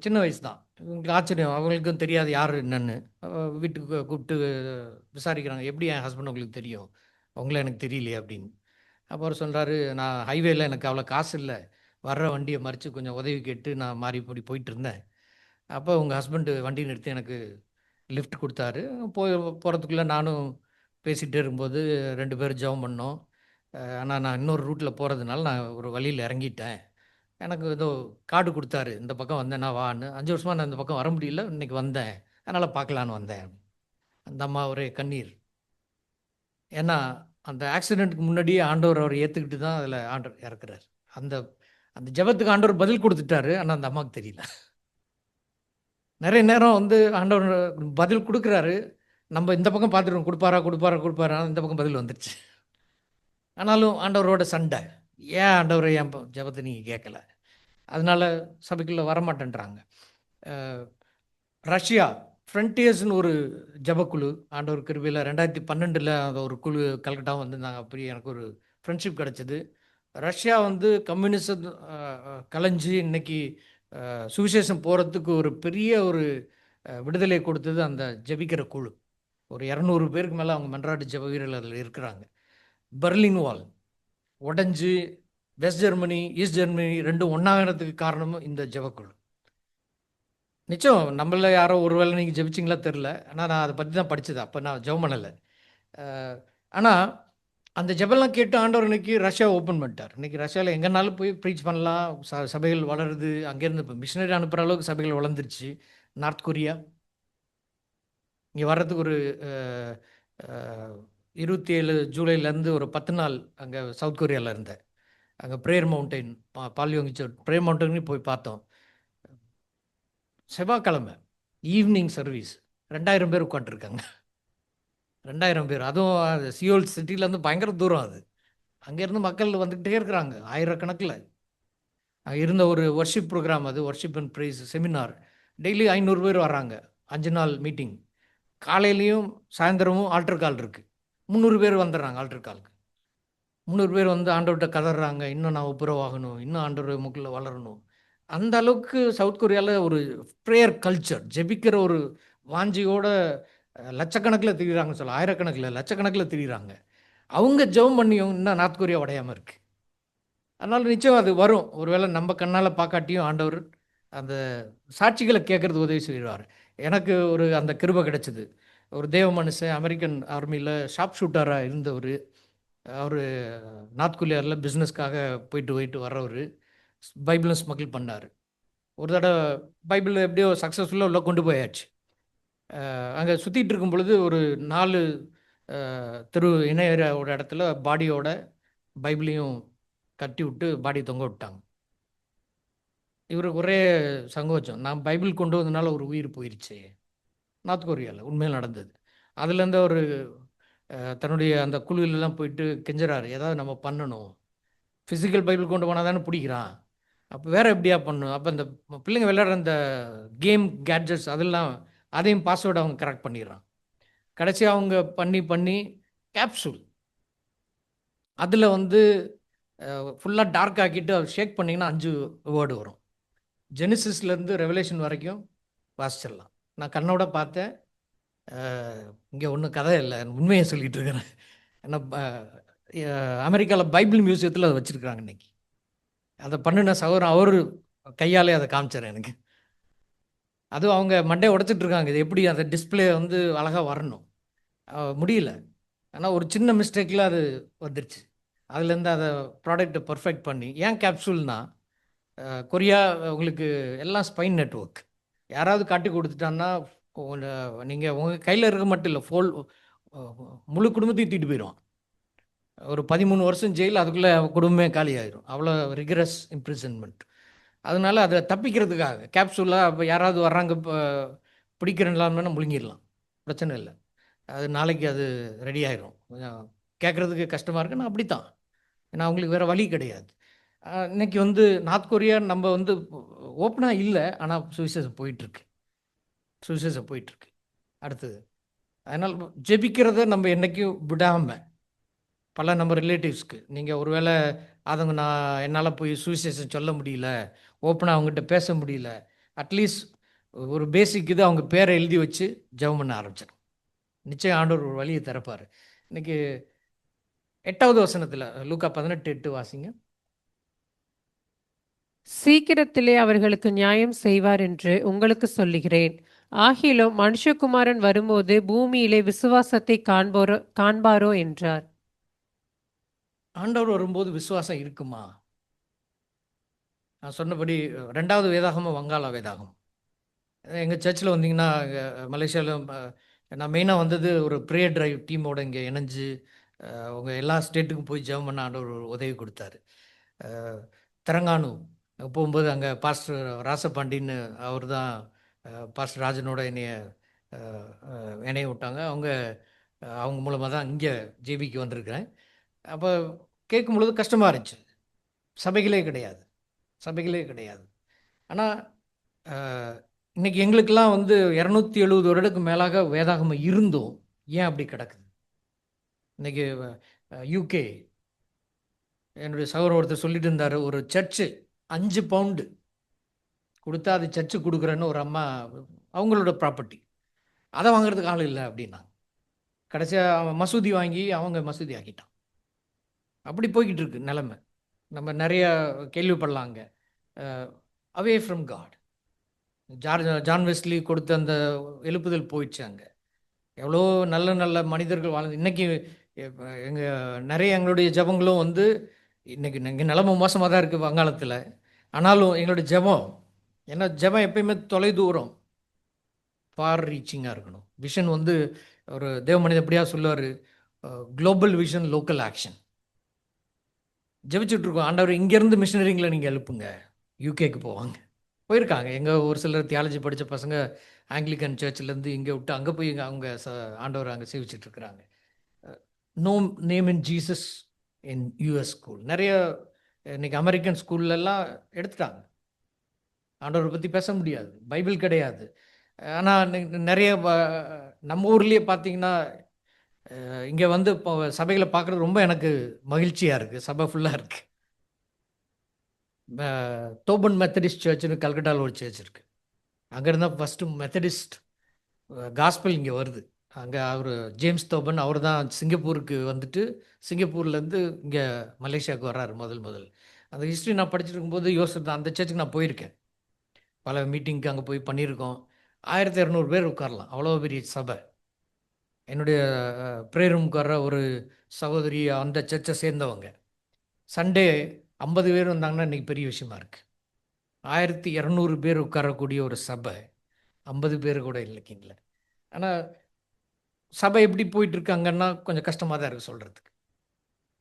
சின்ன வயசு தான். இவங்களுக்கு ஆச்சரியம், அவங்களுக்கும் தெரியாது யார் என்னன்னு. வீட்டுக்கு கூப்பிட்டு விசாரிக்கிறாங்க, எப்படி என் ஹஸ்பண்ட் உங்களுக்கு தெரியும், அவங்கள எனக்கு தெரியலையே அப்படின்னு. அப்போ அவர் சொல்கிறாரு, நான் ஹைவேயில் எனக்கு அவ்வளோ காசு இல்லை, வர்ற வண்டியை மறித்து கொஞ்சம் உதவி கேட்டு நான் மாறி போயிட்டு இருந்தேன். அப்போ உங்கள் ஹஸ்பண்டு வண்டி நிறுத்தி எனக்கு லிஃப்ட் கொடுத்தாரு. போகிறதுக்குள்ளே நானும் பேசிகிட்டே இருக்கும்போது 2 பேரும் ஜெபம் பண்ணோம். ஆனா நான் இன்னொரு ரூட்டில் போகிறதுனால நான் ஒரு வழியில் இறங்கிட்டேன். எனக்கு ஏதோ கார்டு கொடுத்தாரு. இந்த பக்கம் வந்தேன்னா வான்னு. 5 வருஷமா நான் இந்த பக்கம் வர முடியல. இன்னைக்கு வந்தேன். அதனால பார்க்கலான்னு வந்தேன். அந்த அம்மா ஒரே கண்ணீர். ஏன்னா, அந்த ஆக்சிடென்ட்க்கு முன்னாடியே ஆண்டவர் அவர ஏத்துக்கிட்டு தான் அதில ஆண்டவர் இறக்குறாரு. அந்த அந்த ஜெபத்துக்கு ஆண்டவர் பதில் குடுத்துட்டாரு. ஆனா அந்த அம்மாவுக்கு தெரியல. நெறைய நேரம் வந்து ஆண்டவர் பதில் குடுக்குறாரு. நம்ம இந்த பக்கம் பார்த்துருக்கோம். குடுப்பாரா, குடுப்பாரா, குடுப்பாரா இந்த பக்கம் பதில் வந்துருச்சு. ஆனாலும் ஆண்டவரோட சண்டை. ஏன் ஆண்டவரே என் ஜெபத்த நீங்க கேட்கல? அதனால சபைக்குள்ள வரமாட்டேன்றாங்க. அ ரஷ்யா ஃப்ரண்டியர்ஸ்ன்னு ஒரு ஜெபக்குழு ஆண்டவர் கிருபையில 2012ல அந்த ஒரு குழு கல்கட்டா வந்திருந்தாங்க. அப்படி எனக்கு ஒரு ஃப்ரெண்ட்ஷிப் கிடைச்சது. ரஷ்யா வந்து கம்யூனிசம் அ அ கலைஞ்சு இன்னைக்கு சுவிசேஷம் போறதுக்கு ஒரு பெரிய ஒரு விடுதலை கொடுத்தது அந்த ஜெபிக்கிற குழு. ஒரு 200 பேருக்கு மேல அவங்க மன்றாட்டு ஜெப வீரர்கள் அதில இருக்கிறாங்க. பெர்லின் வால் உடைஞ்சு வெஸ்ட் ஜெர்மனி, ஈஸ்ட் ஜெர்மனி 2ம் ஒண்ணாகுறதுக்கு காரணமும் இந்த ஜெபக்குழு. நிச்சயம் நம்மள யாரோ ஒரு வேளை நீங்க ஜெபிச்சீங்களா தெரியல. ஆனா நான் அத பத்தி தான் படிச்சது. அப்ப நான் ஜெபம் பண்ணல. அ ஆனா அந்த ஜெபம்லாம் கேட்டு ஆண்டவர் இன்னைக்கு ரஷ்யாவ ஓப்பன் பண்ணிட்டார். இன்னைக்கு ரஷ்யால எங்கனாலும் போய் ப்ரீச் பண்ணலாம். சபைகள் வளருது. அங்கேருந்து இப்ப மிஷனரி அனுப்புற அளவுக்கு சபைகள் வளர்ந்துருச்சு. நார்த் கொரியா இங்க வர்றதுக்கு ஒரு அ அ 27 ஜூலைலேருந்து ஒரு 10 நாள் அங்க சவுத் கொரியால இருந்தேன். அங்க பிரேயர் மவுண்டைன் பால்யோங் சர்ச் பிரேயர் மவுண்டனையும் போய் பார்த்தோம். செவ்வாய்க்கிழமை ஈவினிங் சர்வீஸ் 2000 பேர் உட்காந்துருக்காங்க. 2000 பேர். அதுவும் அது சியோல் சிட்டிலேருந்து பயங்கர தூரம் அது. அங்கேருந்து மக்கள் வந்துக்கிட்டே இருக்கிறாங்க. ஆயிரக்கணக்கில. இருந்த ஒரு வொர்ஷிப் ப்ரோகிராம் அது. Worship and praise seminar. Daily 500 பேர் வர்றாங்க. 5 நாள் மீட்டிங். காலையிலயும், சாயந்தரமும் ஆல்டர் கால் இருக்கு. 300 பேர் வந்துடுறாங்க ஆல்டர் காலுக்கு. 300 பேர் வந்து ஆண்டவர்ட்ட கதர்றாங்க. இன்னும் நான் ஒப்புரவாகணும். இன்னும் ஆண்டவர் முக்குல வளரணும். அந்த அளவுக்கு சவுத் கொரியால ஒரு பிரேயர் கல்ச்சர். ஜெபிக்கிற ஒரு வாஞ்சையோட லட்சக்கணக்கில திரியிறாங்கன்னு சொல்லலாம். ஆயிரக்கணக்கில, லட்சக்கணக்கில திரியிறாங்க. அவங்க ஜெபம் பண்ணியும் இன்னும் நார்த் கொரியா உடையாம இருக்கு. அதனால நிச்சயம் அது வரும். ஒருவேளை நம்ம கண்ணால பார்க்காட்டியும் ஆண்டவர் அந்த சாட்சிகள கேட்கறதுக்கு உதவி செய்வாரு. எனக்கு ஒரு அந்த கிருபை கிடைச்சது. ஒரு தேவ மனுஷன் அமெரிக்கன் ஆர்மில ஷார்ப் ஷூட்டரா இருந்தவரு. அவரு நார்த் கொரியால பிசினஸ்க்காக போயிட்டு போயிட்டு வர்றவரு. பைபிளும் ஸ்மக்கிள் பண்ணாரு. ஒரு தடவ பைபிள் எப்படியோ சக்சஸ்ஃபுல்லா உள்ள கொண்டு போயாச்சு. அங்க சுத்திட்டு இருக்கும் பொழுது ஒரு 4 அ தெரு இணையற ஒரு இடத்துல பாடியோட பைபிளையும் கட்டி விட்டு பாடிய தொங்க விட்டாங்க. இவருக்கு ஒரே சங்கோச்சம். நான் பைபிள் கொண்டு வந்தனால ஒரு உயிர் போயிருச்சே! நார்த் கொரியால உண்மையில நடந்தது. அதுலேருந்து அவரு தன்னுடைய அந்த குழுவிலலாம் போயிட்டு கெஞ்சுறாரு. ஏதாவது நம்ம பண்ணணும். பிசிக்கல் பைபிள் கொண்டு போனா தானே புடிக்கிறான். அப்ப வேற எப்படியா பண்ணணும்? அப்ப இந்த பிள்ளைங்க விளையாடுற இந்த கேம் கேட்ஜெட்ஸ் அதெல்லாம் அதையும் பாஸ்வேர்ட் அவங்க கிராக் பண்ணிடுறான். கடைசியா அவங்க பண்ணி பண்ணி கேப்சூல் அதில வந்து ஃபுல்லா டார்க் ஆக்கிட்டு ஷேக் பண்ணீங்கன்னா 5 வேர்ட் வரும். ஜெனிசிஸ்லேருந்து ரெவலேஷன் வரைக்கும் வாசிச்சிடலாம். நான் கண்ணோட பார்த்தேன். அ இங்க ஒண்ணும் கதை இல்ல. உண்மைய சொல்லிட்டு இருக்கிறேன். ஏன்னா அமெரிக்கால பைபிள் மியூசியத்தில அத வச்சிருக்காங்க இன்னைக்கு. அத பண்ணுன சகோதரன் அவரு கையாலே அத காமிச்சாரு எனக்கு. அதுவும் அவங்க மண்டைய உடைச்சுட்டு இருக்காங்க. இது எப்படி அந்த டிஸ்ப்ளே வந்து அழகா வரணும். முடியல. ஆனா ஒரு சின்ன மிஸ்டேக்ல அது வந்துருச்சு. அதுலேருந்து அத ப்ராடக்ட்ட பெர்ஃபெக்ட் பண்ணி ஏன் கேப்சூல்னா, கொரியா உங்களுக்கு எல்லாம் ஸ்பைன் நெட்வொர்க். யாராவது காட்டிக் குடுத்துட்டான்னா, உங்கள நீங்க உங்க கையில இருக்க மட்டும் இல்ல, அ முழு குடும்பத்தையும் தூக்கிட்டு போயிருவான். ஒரு 13 வருஷம் ஜெயில் அதுக்குள்ள குடும்பமே காலியாயிரும். அவ்வளோ ரிகரஸ் இம்ப்ரிசன்மென்ட். அதனால அத தப்பிக்கிறதுக்காக கேப்சூலா இப்ப யாராவது வர்றாங்க பிடிக்கிறேன்லாம்னா முழுங்கிடலாம். பிரச்சனை இல்ல. அது நாளைக்கு அது ரெடி ஆயிரும். கொஞ்சம் கேட்கறதுக்கு கஷ்டமா இருக்கு. ஆனா அப்படித்தான். ஏன்னா அவங்களுக்கு வேற வழி கிடையாது. இன்னைக்கு வந்து நார்த் கொரியா நம்ம வந்து ஓப்பனா இல்ல. ஆனா சுவிசேஷம் போயிட்டுருக்கு. சுவிசேஷம் போயிட்டுருக்கு. அடுத்தது. அதனால ஜெபிக்கிறத நம்ம என்னைக்கும் விடாம பல நம்ம ரிலேட்டிவ்ஸ்க்கு நீங்க ஒருவேள அவங்க நான் என்னால போய் சுவிசேஷம் சொல்ல முடியல. ஓப்பனா அவங்ககிட்ட பேச முடியல. அட்லீஸ்ட் ஒரு பேசிக் இது அவங்க பேர எழுதி வச்சு ஜெபம் பண்ண ஆரம்பிச்சிடுங்க. நிச்சயம் ஆண்டவர் ஒரு வழிய திறப்பாரு. இன்னைக்கு 8வது வசனத்துல லூக்கா 18:8 வாசிங்க. சீக்கிரத்திலே அவர்களுக்கு நியாயம் செய்வார் என்று உங்களுக்கு சொல்லுகிறேன். ஆகிலும் மனுஷகுமாரன் வரும்போது பூமியிலே விசுவாசத்தை காண்பாரோ என்றார். ஆண்டவர் வரும்போது விசுவாசம் இருக்குமா? நான் சொன்னபடி 2வது வேதாகமம் வங்காள வேதாகம். எங்கள் சர்ச்சில் வந்தீங்கன்னா மலேசியாவில் நான் மெயினாக வந்தது ஒரு ப்ரேயர் டிரைவ் டீமோட இங்கே இணைஞ்சு அவங்க எல்லா ஸ்டேட்டுக்கும் போய் ஜெபம் பண்ண ஆண்டவர் ஒரு உதவி கொடுத்தாரு. தெலங்கானு போகும்போது அங்கே பாஸ்டர் ராசபாண்டின்னு அவர் தான் பாஸ்டர் ராஜனோட இணைய விட்டாங்க. அவங்க மூலமாக தான் இங்கே ஜேபிக்கு வந்திருக்கிறேன். அப்போ கேட்கும் பொழுது கஷ்டமாக இருந்துச்சு. சபைகளே கிடையாது, சபைகளே கிடையாது. ஆனால் இன்னைக்கு எங்களுக்கெல்லாம் வந்து 270 வருடத்துக்கு மேலாக வேதாகமம் இருந்தும் ஏன் அப்படி கிடக்குது? இன்னைக்கு யூகே என்னுடைய சகோதரர் ஒருத்தர் சொல்லிட்டு இருந்தார், ஒரு சர்ச்சு 5 பவுண்டு கொடுத்தா அது சர்ச்சு கொடுக்குறேன்னு ஒரு அம்மா, அவங்களோட ப்ராப்பர்ட்டி, அதை வாங்குறதுக்கு ஆள் இல்லை அப்படின்னா, கடைசியாக அவன் மசூதி வாங்கி அவங்க மசூதி ஆக்கிட்டான். அப்படி போய்கிட்டு இருக்கு நிலைமை. நம்ம நிறைய கேள்விப்படலாங்க. Away from God. John Wesley கொடுத்த அந்த எழுப்புதல் போயிடுச்சு. அங்கே எவ்வளோ நல்ல நல்ல மனிதர்கள் வாழ்ந்து இன்றைக்கி நிறைய எங்களுடைய ஜபங்களும் வந்து இன்றைக்கி இங்கே நிலைமை மோசமாக தான் இருக்குது வங்காளத்தில். ஆனாலும் எங்களுடைய ஜபம், ஏன்னா ஜபம் எப்பயுமே தொலை தூரம், ஃபார் ரீச்சிங்காக இருக்கணும். விஷன் வந்து ஒரு தேவ மனிதன் எப்படியா சொல்லுவார், குளோபல் விஷன் லோக்கல் ஆக்ஷன். ஜெபிச்சுட்ருக்கோம், ஆண்டவர் இங்கேருந்து மிஷினரிங்களை நீங்கள் எழுப்புங்க, யூகேக்கு போவாங்க. போயிருக்காங்க. எங்கள் ஒரு சிலர் தியாலஜி படித்த பசங்க ஆங்கிலிக்கன் சர்ச்சிலேருந்து இங்கே விட்டு அங்கே போய் அவங்க ஆண்டவர் அங்கே சேவிச்சிட்ருக்குறாங்க. No name in Jesus in US school. நிறைய இன்றைக்கி அமெரிக்கன் ஸ்கூல்லலாம் எடுத்துட்டாங்க. ஆண்டவரை பற்றி பேச முடியாது, பைபிள் கிடையாது. ஆனால் நிறைய நம்ம ஊர்லேயே பார்த்தீங்கன்னா இங்கே வந்து இப்போ சபைகளை பார்க்குறது ரொம்ப எனக்கு மகிழ்ச்சியாக இருக்குது. சபை ஃபுல்லாக இருக்குது. தோபன் மெத்தடிஸ்ட் சர்ச்சுன்னு கல்கட்டாவில் ஒரு சர்ச் இருக்குது. அங்கே இருந்தால் ஃபஸ்ட்டு மெத்தடிஸ்ட் காஸ்பல் இங்கே வருது. அங்கே அவர் ஜேம்ஸ் தோபன், அவர் தான் சிங்கப்பூருக்கு வந்துட்டு சிங்கப்பூர்லேருந்து இங்கே மலேசியாவுக்கு வர்றாரு முதல். அந்த ஹிஸ்ட்ரி நான் படிச்சுட்டு இருக்கும்போது யோசிச்சிருந்தேன். அந்த சர்ச்சுக்கு நான் போயிருக்கேன், பல மீட்டிங்க்கு அங்கே போய் பண்ணியிருக்கோம். 1200 பேர் உட்காரலாம், அவ்வளோ பெரிய சபை. என்னுடைய ப்ரேயர் ரூமுக்கு வர்ற ஒரு சகோதரி அந்த சர்ச்சை சேர்ந்தவங்க, சண்டே 50 பேர் வந்தாங்கன்னா இன்றைக்கி பெரிய விஷயமா இருக்குது. 1200 பேர் உட்காரக்கூடிய ஒரு சபை 50 பேர் கூட இல்லைக்கிங்கள. ஆனால் சபை எப்படி போயிட்டுருக்காங்கன்னா கொஞ்சம் கஷ்டமாக தான் இருக்குது சொல்கிறதுக்கு.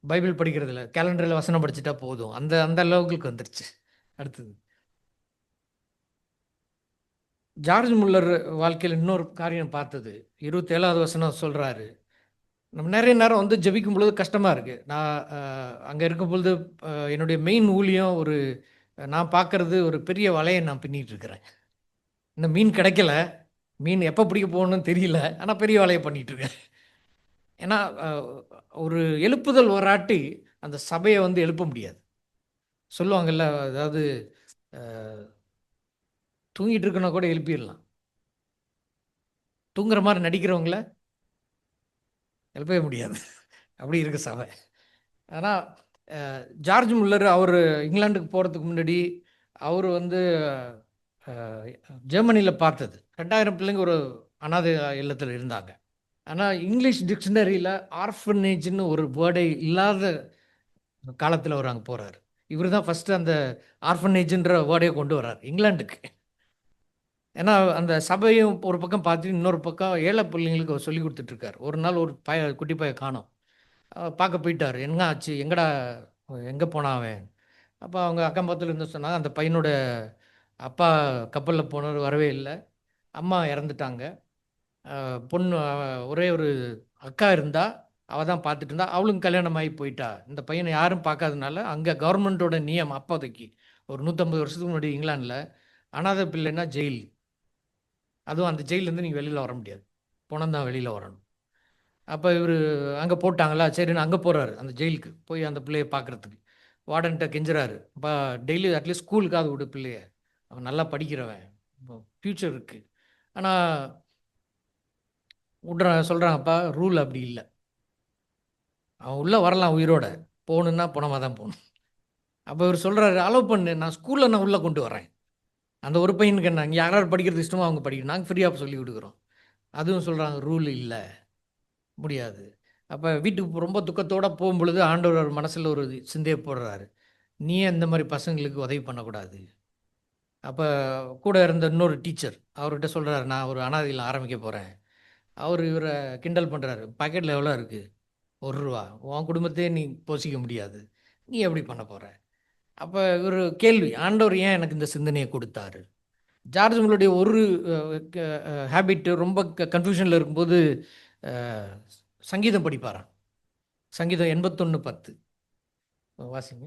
பைபிள் படிக்கிறதில்ல, கேலண்டரில் வசனம் படிச்சுட்டா போதும், அந்த அந்த அளவுக்கு வந்துருச்சு. அடுத்தது ஜார்ஜ் முல்லர் வாழ்க்கையில் இன்னொரு காரியம் பார்த்தது, 27வது வசனம் சொல்கிறாரு, நம்ம நிறைய நேரம் வந்து ஜெபிக்கும் பொழுது கஷ்டமாக இருக்குது. நான் அங்கே இருக்கும் பொழுது என்னுடைய மெயின் ஊழியம் நான் பார்க்குறது ஒரு பெரிய வலையை நான் பின்னிட்டு இருக்கிறேன். இன்னும் மீன் கிடைக்கல, மீன் எப்போ பிடிக்க போகணும்னு தெரியல, ஆனால் பெரிய வலையை பண்ணிகிட்ருக்கேன். ஏன்னா ஒரு எழுப்புதல் வராட்டி அந்த சபையை வந்து எழுப்ப முடியாது. சொல்லுவாங்கல்ல, அதாவது தூங்கிட்டு இருக்கனா கூட எழுப்பிடலாம், தூங்குற மாதிரி நடிக்கிறவங்கள எழுப்பவே முடியாது. அப்படி இருக்கு சபை. ஆனால் ஜார்ஜ் முல்லர் அவர் இங்கிலாந்துக்கு போகிறதுக்கு முன்னாடி அவர் வந்து ஜெர்மனியில் பார்த்தது 2000 பிள்ளைங்க ஒரு அனாதை இல்லத்தில் இருந்தாங்க. ஆனால் இங்கிலீஷ் டிக்ஷனரியில் ஆர்ஃபனேஜ்னு ஒரு வேர்டே இல்லாத காலத்தில் அவர் அங்கே போகிறார். இவர் தான் ஃபஸ்ட்டு அந்த ஆர்ஃபனேஜ்ன்ற வேர்டே கொண்டு வர்றார் இங்கிலாந்துக்கு. ஏன்னா அந்த சபையும் ஒரு பக்கம் பார்த்துட்டு இன்னொரு பக்கம் ஏழை பிள்ளைங்களுக்கு அவர் சொல்லி கொடுத்துட்ருக்கார். ஒரு நாள் ஒரு குட்டி பையன் காணோம், பார்க்க போயிட்டார். என்ன ஆச்சு, எங்கே போனான் அவன்? அப்போ அவங்க அக்கம் பக்கத்தில் இருந்து சொன்னாங்க, அந்த பையனோட அப்பா கப்பலில் போனவர் வரவே இல்லை, அம்மா இறந்துட்டாங்க, பொண்ணு ஒரே ஒரு அக்கா இருந்தா, அவள் தான் பார்த்துட்டு இருந்தா, அவளும் கல்யாணம் ஆகி போயிட்டா. இந்த பையனை யாரும் பார்க்காதனால அங்கே கவர்மெண்ட்டோட நியமம் அப்போதைக்கு ஒரு 150 வருஷத்துக்கு முன்னாடி இங்கிலாண்டில் அனாதை பிள்ளைன்னா ஜெயில். அதுவும் அந்த ஜெயிலேருந்து நீங்கள் வெளியில் வர முடியாது, பணம் தான் வெளியில் வரணும். அப்போ இவர் அங்கே போட்டாங்களா, சரின்னு அங்கே போகிறாரு அந்த ஜெயிலுக்கு போய் அந்த பிள்ளையை பார்க்குறதுக்கு. வார்டன்ட்ட கெஞ்சுறாரு, அப்பா டெய்லி அட்லீஸ்ட் ஸ்கூலுக்காக விடு பிள்ளைய, அவன் நல்லா படிக்கிறவன், ஃப்யூச்சர் இருக்குது. ஆனால் சொல்கிறாங்கப்பா, ரூல் அப்படி இல்லை, அவன் உள்ளே வரலாம் உயிரோட, போகணுன்னா பணமாக தான் போகணும். அப்போ இவர் சொல்கிறாரு, அலோவ் பண்ணு, நான் ஸ்கூலில் நான் உள்ளே கொண்டு வரேன், அந்த ஒரு பையனுக்கு என்ன, இங்கே யாராவது படிக்கிறது இஷ்டமோ அவங்க படிக்கணும், நாங்கள் ஃப்ரீயாக சொல்லி கொடுக்குறோம். அதுவும் சொல்கிறாங்க ரூல் இல்லை, முடியாது. அப்போ வீட்டுக்கு ரொம்ப துக்கத்தோடு போகும்பொழுது ஆண்டவர் அவர் மனசில் ஒரு சிந்தையை போடுறாரு, நீ அந்த மாதிரி பசங்களுக்கு உதவி பண்ணக்கூடாது. அப்போ கூட இருந்த இன்னொரு டீச்சர் அவர்கிட்ட சொல்கிறாரு, நான் ஒரு அனாதையில் ஆரம்பிக்க போகிறேன். அவர் இவரை கிண்டல் பண்ணுறாரு, பாக்கெட்டில் எவ்வளோ இருக்குது, ₹1, உன் குடும்பத்தையே நீ போஷிக்க முடியாது, நீ எப்படி பண்ண போகிற? அப்போ ஒரு கேள்வி, ஆண்டவர் ஏன் எனக்கு இந்த சிந்தனையை கொடுத்தாரு? ஜார்ஜ் உங்களுடைய ஒரு ஹேபிட் ரொம்ப கன்ஃபியூஷனில் இருக்கும்போது அஹ், சங்கீதம் படிப்பாராம். சங்கீதம் 81:10 வாசிங்க.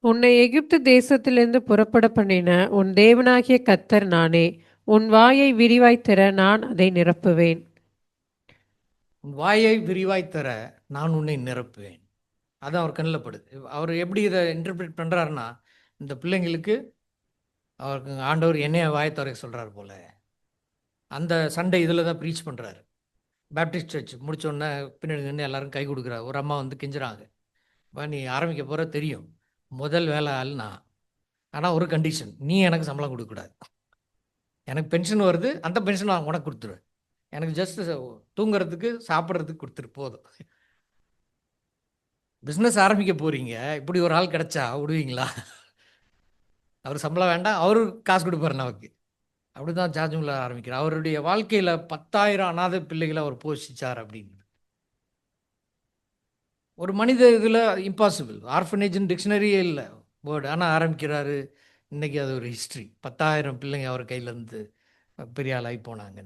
உன்னை எகிப்து தேசத்திலிருந்து புறப்பட பண்ணின உன் தேவனாகிய கர்த்தர் நானே. உன் வாயை விரிவாய் திற, நான் அதை நிரப்புவேன். உன் வாயை விரிவாய் தர நான் உன்னை நிரப்புவேன். அதான் அவர் கண்ணில் படுது. அவர் எப்படி இதை இன்டர்பிரேட் பண்ணுறாருன்னா, இந்த பிள்ளைங்களுக்கு அவருக்கு ஆண்டவர் என்னைய வாயை திறக்க சொல்கிறார் போல. அந்த சண்டே இதில் தான் ப்ரீச் பண்ணுறாரு. பேப்டிஸ்ட் சர்ச் முடித்தோடனே பின்னாடி நின்று எல்லாரும் கை கொடுக்குறாரு. ஒரு அம்மா வந்து கெஞ்சுறாங்க, நீ ஆரம்பிக்க போகிற தெரியும், முதல் வேலை ஆள் நான், ஆனால் ஒரு கண்டிஷன், நீ எனக்கு சம்பளம் கொடுக்கக்கூடாது. எனக்கு பென்ஷன் வருது, அந்த பென்ஷன் நான் உனக்கு கொடுத்துருவேன், எனக்கு ஜஸ்ட் தூங்குறதுக்கு சாப்பிட்றதுக்கு கொடுத்துரு போதும். பிஸ்னஸ் ஆரம்பிக்க போகிறீங்க, இப்படி ஒரு ஆள் கிடைச்சா விடுவீங்களா? அவர் சம்பளம் வேண்டாம், அவரு காசு கொடுப்பாரு நமக்கு. அப்படி தான் ஜார்ஜ் ஆரம்பிக்கிறார். அவருடைய வாழ்க்கையில் 10,000 அனாதை பிள்ளைகளை அவர் போஷிச்சார் அப்படின்னு. ஒரு மனித இதில் இம்பாசிபிள், ஆர்ஃபனேஜ்னு டிக்ஷனரியே இல்லை வேர்டு, ஆனால் ஆரம்பிக்கிறாரு. இன்றைக்கி அது ஒரு ஹிஸ்ட்ரி. 10,000 பிள்ளைங்க அவர் கையிலேருந்து பெரிய ஆளாகி போனாங்க.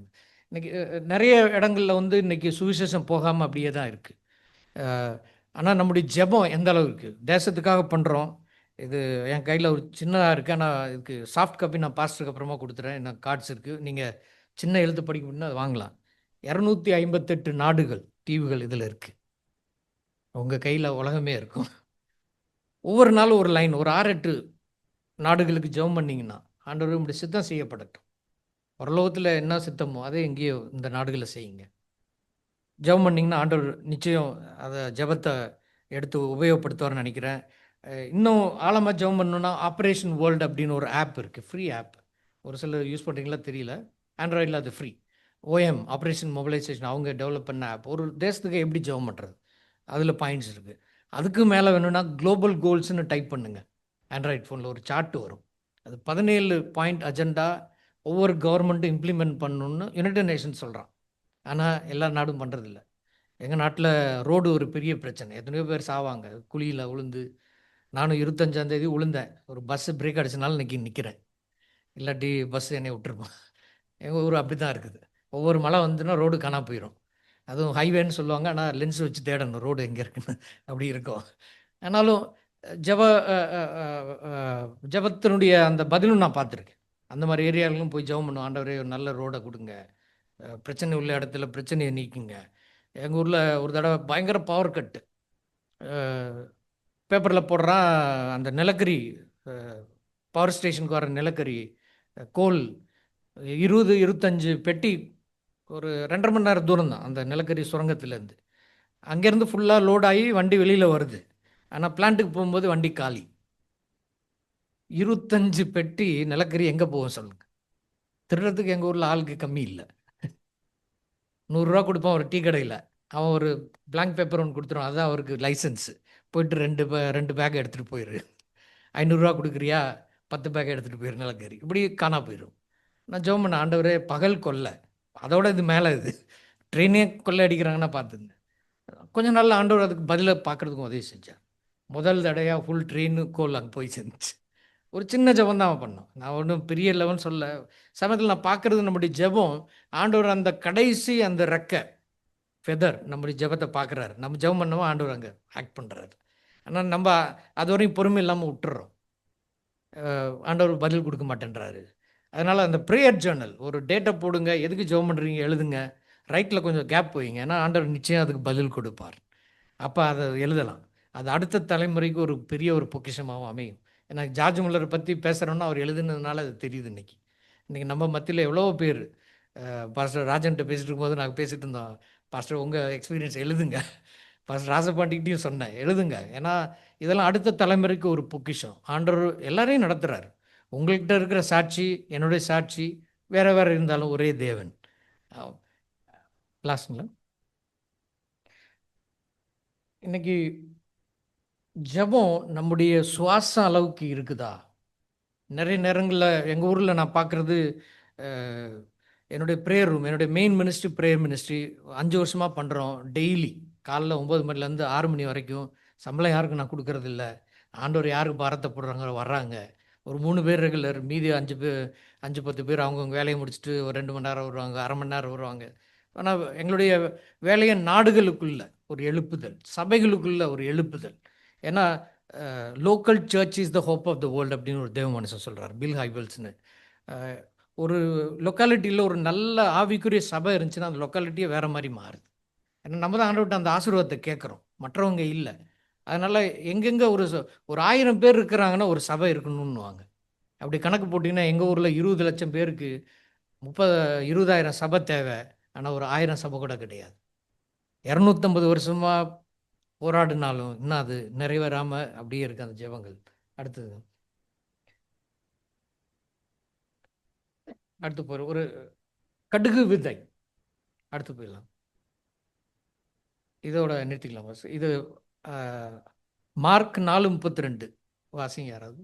இன்றைக்கி நிறைய இடங்களில் வந்து இன்றைக்கி சுவிசேஷம் போகாமல் அப்படியே தான் இருக்குது. ஆனால் நம்முடைய ஜெபம் எந்த அளவு இருக்குது, தேசத்துக்காக பண்ணுறோம். இது என் கையில் ஒரு சின்னதாக இருக்குது, ஆனால் இதுக்கு சாஃப்ட் காப்பி நான் பாஸ்டருக்கு அப்புறமா கொடுத்துறேன், என்ன கார்ட்ஸ் இருக்குது, நீங்கள் சின்ன எழுத்து படிக்க முடியும்னா அது வாங்கலாம். 258 நாடுகள் தீவுகள் இதில் இருக்குது. உங்கள் கையில் உலகமே இருக்கும். ஒவ்வொரு நாளும் ஒரு லைன், ஒரு 6-8 நாடுகளுக்கு ஜெபம் பண்ணிங்கன்னா ஆண்டவர் இப்படி சித்தம் செய்யப்படட்டும். பரலோகத்தில் என்ன சித்தமோ அதை எங்கேயோ இந்த நாடுகளில் செய்யுங்க. ஜெபம் பண்ணிங்கன்னா ஆண்டவர் நிச்சயம் அதை ஜெபத்தை எடுத்து உபயோகப்படுத்துவார்னு நினைக்கிறேன். இன்னும் ஆழமாக ஜெபம் பண்ணணுன்னா ஆப்ரேஷன் வேர்ல்டு அப்படின்னு ஒரு ஆப் இருக்குது, ஃப்ரீ ஆப். ஒரு சிலர் யூஸ் பண்ணுறீங்களா தெரியல, ஆண்ட்ராய்டில் அது ஃப்ரீ. ஓஎம் ஆப்ரேஷன் மொபைலைசேஷன் அவங்க டெவலப் பண்ண ஆப். ஒரு தேசத்துக்கு எப்படி ஜெபம் பண்ணுறது, அதில் பாயிண்ட்ஸ் இருக்குது. அதுக்கு மேலே வேணும்னா குளோபல் கோல்ஸ்னு டைப் பண்ணுங்கள், ஆண்ட்ராய்ட் ஃபோனில் ஒரு சார்ட் வரும். அது 17 பாயிண்ட் அஜெண்டா ஒவ்வொரு கவர்மெண்ட்டும் இம்ப்ளிமெண்ட் பண்ணணுன்னு யுனைடெட் நேஷன்ஸ் சொல்கிறான். ஆனால் எல்லா நாடும் பண்ணுறதில்ல. எங்கள் நாட்டில் ரோடு ஒரு பெரிய பிரச்சனை, எத்தனையோ பேர் சாவாங்க குழியில் விழுந்து. நானும் 25ஆம் தேதி விழுந்தேன், ஒரு பஸ்ஸு பிரேக் அடிச்சனால இன்றைக்கி நிற்கிறேன், இல்லாட்டி பஸ் என்னை விட்டுருப்போம். எங்கள் ஊர் அப்படி தான் இருக்குது. ஒவ்வொரு மழை வந்துன்னா ரோடு காணா போயிடும். அதுவும் ஹைவேன்னு சொல்லுவாங்க, ஆனால் லென்ஸ் வச்சு தேடணும் ரோடு எங்கே இருக்குன்னு, அப்படி இருக்கும். ஆனாலும் ஜப ஜபத்தினுடைய அந்த பதிலும் நான் பார்த்துருக்கேன். அந்த மாதிரி ஏரியாவிலும் போய் ஜெபம் பண்ணுவோம், ஆண்டவரே ஒரு நல்ல ரோடை கொடுங்க, பிரச்சனை உள்ள இடத்துல பிரச்சனையை நீக்குங்க. எங்கள் ஊரில் ஒரு தடவை பயங்கர பவர் கட்டு, பேப்பரில் போடுறான், அந்த நிலக்கரி பவர் ஸ்டேஷனுக்கு வர நிலக்கரி கோல் 20-25 பெட்டி, ஒரு 2.5 மணி நேரம் தூரம் தான் அந்த நிலக்கரி சுரங்கத்திலேருந்து. அங்கேருந்து ஃபுல்லாக லோட் ஆகி வண்டி வெளியில் வருது, ஆனால் பிளான்ட்டுக்கு போகும்போது வண்டி காலி. 25 பெட்டி நிலக்கரி எங்கே போகும் சொல்லுங்கள்? திருடுறதுக்கு எங்கள் ஊரில் ஆளுக்கு கம்மி இல்லை. 100 ரூபா கொடுப்பான் ஒரு டீ கடையில், அவன் ஒரு பிளாங்க் பேப்பர் ஒன்று கொடுத்துருவான், அதுதான் அவருக்கு லைசன்ஸு. போயிட்டு 2 பேக் எடுத்துகிட்டு போயிரு. 500 ரூபா கொடுக்குறியா, 10 பேக் எடுத்துகிட்டு போயிரு நிலக்கரி. இப்படி காணா போயிடும். நான் ஜெபம் பண்ண, ஆண்டவரே பகல் கொள்ளை, அதோட இது மேலே இது ட்ரெயினே கொள்ளை அடிக்கிறாங்கன்னா பார்த்துங்க. கொஞ்ச நாளில் ஆண்டவர் அதுக்கு பதிலை பார்க்குறதுக்கும் உதவி செஞ்சார். முதல் தடையாக ஃபுல் ட்ரெயின் கோல் அங்கே போய் சேர்ந்துச்சு. ஒரு சின்ன ஜெபம் தான் அவன் பண்ணோம், நான் ஒன்றும் பெரிய லெவல்னு சொல்ல. சமயத்தில் நான் பார்க்குறது நம்முடைய ஜெபம், ஆண்டவர் அந்த கடைசி அந்த ரெக்கை ஃபெதர் நம்முடைய ஜெபத்தை பார்க்குறாரு. நம்ம ஜெபம் பண்ணவும் ஆண்டவர் அங்கே ஆக்ட் பண்ணுறாரு. ஆனால் நம்ம அது வரையும் பொறுமை இல்லாமல் விட்டுறோம், ஆண்டவர் பதில் கொடுக்க மாட்டேன்றாரு. அதனால் அந்த ப்ரேயர் ஜேர்னல் ஒரு டேட்டை போடுங்க, எதுக்கு ஜெபம் பண்ணுறீங்க எழுதுங்க, ரைட்டில் கொஞ்சம் கேப் வைங்க, ஏன்னா ஆண்டவர் நிச்சயம் அதுக்கு பதில் கொடுப்பார். அப்போ அதை எழுதலாம், அது அடுத்த தலைமுறைக்கு ஒரு பெரிய ஒரு பொக்கிஷமாகவும் அமையும். ஏன்னா ஜார்ஜ் முல்லரை பற்றி பேசுகிறோன்னா அவர் எழுதுனதுனால அது தெரியுது. இன்றைக்கி நம்ம மத்தியில் எவ்வளோ பேர், பாஸ்டர் ராஜன்கிட்ட பேசிட்டு இருக்கும்போது நாங்கள் பேசிகிட்டு இருந்தோம், பாஸ்டர் உங்கள் எக்ஸ்பீரியன்ஸ் எழுதுங்க. பாஸ்டர் ராசபாண்டிகிட்டையும் சொன்னேன், எழுதுங்க. ஏன்னா இதெல்லாம் அடுத்த தலைமுறைக்கு ஒரு பொக்கிஷம். ஆண்டவர் எல்லாரையும் நடத்துகிறார். உங்கள்கிட்ட இருக்கிற சாட்சி, என்னுடைய சாட்சி வேறு வேறு இருந்தாலும் ஒரே தேவன். லாஸ்ட்டுங்களா, இன்னைக்கு ஜெபம் நம்முடைய சுவாசம் அளவுக்கு இருக்குதா? நிறைய நேரங்களில் எங்கள் ஊரில் நான் பார்க்குறது, என்னுடைய ப்ரேயர் ரூம், என்னுடைய மெயின் மினிஸ்ட்ரி ப்ரேயர் மினிஸ்ட்ரி 5 வருஷமாக பண்ணுறோம். டெய்லி காலைல 9 மணிலேருந்து 6 மணி வரைக்கும் சம்பளம் யாருக்கும் நான் கொடுக்கறதில்ல. ஆண்டவர் யாருக்கு பாரத்தை போடுறாங்க வர்றாங்க. ஒரு 3 பேர் ரெகுலர், மீதி 5 பேர், 5 10 பேர் அவங்கவுங்க வேலையை முடிச்சுட்டு ஒரு 2 மணி நேரம் வருவாங்க, அரை மணி நேரம் வருவாங்க. ஆனால் எங்களுடைய வேலையை நாடுகளுக்குள்ள ஒரு எழுப்புதல், சபைகளுக்குள்ள ஒரு எழுப்புதல். ஏன்னா local church is the hope of the world அப்படின்னு ஒரு தேவ மனுஷன் சொல்கிறார், பில் ஹைவல்ஸ்னு. ஒரு லொக்காலிட்டியில் ஒரு நல்ல ஆவிக்குரிய சபை இருந்துச்சுன்னா அந்த லொக்காலிட்டியே வேறு மாதிரி மாறுது. ஏன்னா நம்ம தான் ஆண்டவர்கிட்ட அந்த ஆசீர்வாதத்தை கேட்குறோம், மற்றவங்க இல்லை. அதனால் எங்கெங்கே ஒரு 1000 பேர் இருக்கிறாங்கன்னா ஒரு சபை இருக்கணும்னுவாங்க. அப்படி கணக்கு போட்டிங்கன்னா எங்கள் ஊரில் 20 லட்சம் பேருக்கு 20,000 சபை தேவை. ஆனால் ஒரு 1000 சபை கூட கிடையாது. 250 வருஷமாக போராடினாலும் இன்னும் அது நிறைவேறாமல் அப்படியே இருக்குது அந்த ஜெபங்கள். அடுத்தது அடுத்து போகிற ஒரு கடுகு விதை. அடுத்து போயிடலாம், இதோட நிறுத்திக்கலாம் பாஸ். இது மார்க் 4:32 வாசிங்க யாராவது.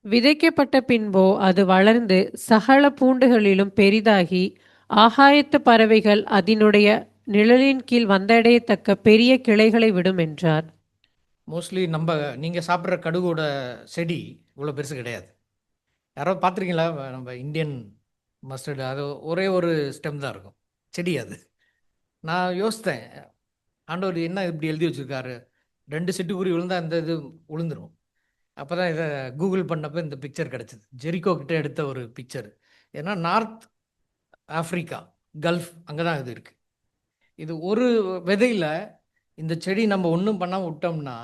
விதைக்கப்பட்ட பின்போ அது வளர்ந்து சகல பூண்டுகளிலும் பெரிதாகி ஆகாயத்து பறவைகள் அதனுடைய நிழலின் கீழ் வந்தடையத்தக்க பெரிய கிளைகளை விடும் என்றார். மோஸ்ட்லி நீங்கள் சாப்பிட்ற கடுகோட செடி இவ்வளோ பெருசு கிடையாது. யாராவது பார்த்துருக்கீங்களா? நம்ம இந்தியன் மஸ்டர்டு அது ஒரே ஒரு ஸ்டெம் தான் இருக்கும், செடி அது. நான் யோசித்தேன், ஆண்டவர் என்ன இப்படி எழுதி வச்சுருக்காரு, 2 சிட்டுக்குருவி விழுந்தால் இந்த இது விழுந்துடும். அப்போ தான் இதை கூகுள் பண்ணப்போ இந்த பிக்சர் கிடச்சிது, ஜெரிகோ கிட்ட எடுத்த ஒரு பிக்சர். ஏன்னா நார்த் ஆஃப்ரிக்கா, கல்ஃப், அங்கே தான் இது இருக்குது. இது ஒரு விதையில் இந்த செடி நம்ம ஒன்றும் பண்ணாமல் விட்டோம்னா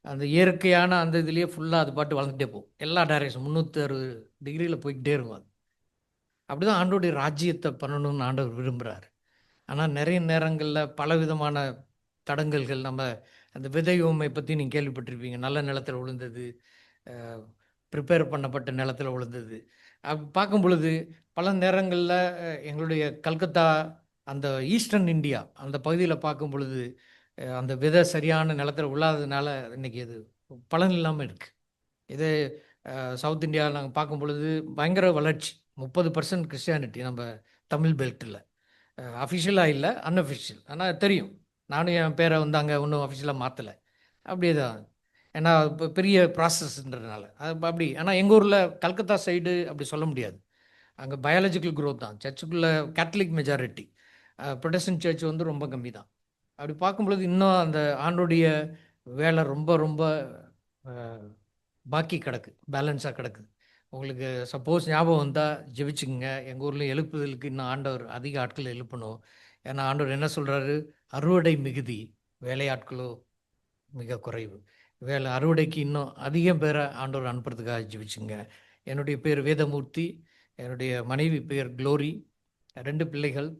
அந்த இயற்கையான அந்த இதுலேயே ஃபுல்லாக அது பாட்டு வளர்ந்துட்டே போகும். எல்லா டைரக்ஷன் 360 டிகிரியில் போய்கிட்டே இருக்கும் அது. அப்படி தான் ஆண்டோடைய ராஜ்யத்தை பண்ணணும்னு ஆண்டவர் விரும்புகிறார். ஆனால் நிறைய நேரங்களில் பலவிதமான தடங்கல்கள், நம்ம அந்த விதை உவமை பற்றி நீங்கள் கேள்விப்பட்டிருப்பீங்க. நல்ல நிலத்தில் விழுந்தது, ப்ரிப்பேர் பண்ணப்பட்ட நிலத்தில் விழுந்தது. அப்படி பார்க்கும் பொழுது பல நேரங்களில் எங்களுடைய கல்கத்தா, அந்த ஈஸ்டர்ன் இந்தியா அந்த பகுதியில் பார்க்கும் பொழுது அந்த விதை சரியான நிலத்தில் விழாததுனால இன்றைக்கி அது பலன் இல்லாமல் இருக்குது. இது சவுத் இந்தியாவில் நாங்கள் பார்க்கும் பொழுது பயங்கர வளர்ச்சி, 30% கிறிஸ்டியானிட்டி நம்ம தமிழ் பெல்ட்டில். அஃபிஷியலாக இல்லை, அன்அஃபிஷியல். ஆனால் தெரியும், நானும் என் பேரை வந்து அங்கே ஒன்றும் அஃபிஷியலாக மாற்றலை, அப்படியே தான். ஏன்னா இப்போ பெரிய ப்ராசஸ்ன்றதுனால அது அப்படி. ஆனால் எங்கள் ஊரில் கல்கத்தா சைடு அப்படி சொல்ல முடியாது. அங்கே பயாலஜிக்கல் க்ரோத் தான். சர்ச்சுக்குள்ளே கேத்தலிக் மெஜாரிட்டி, ப்ரொடெஸ்டன்ட் சர்ச் வந்து ரொம்ப கம்மி தான். அப்படி பார்க்கும்பொழுது இன்னும் அந்த ஆண்டுடைய வேலை ரொம்ப ரொம்ப பாக்கி கிடக்கு, பேலன்ஸாக கிடக்குது. உங்களுக்கு சப்போஸ் ஞாபகம் வந்தால் ஜெபிச்சுங்க. எங்கள் ஊரில் எழுப்புதலுக்கு இன்னும் ஆண்டவர் அதிக ஆட்கள் எழுப்பணும். ஏன்னா ஆண்டவர் என்ன சொல்கிறாரு, அறுவடை மிகுதி, வேலையாட்களோ மிக குறைவு. அறுவடைக்கு இன்னும் அதிகம் பேரை ஆண்டவர் அனுப்புறதுக்காக ஜெபிச்சுங்க. என்னுடைய பேர் வேதமூர்த்தி, என்னுடைய மனைவி பேர் க்ளோரி, 2 பிள்ளைகள்.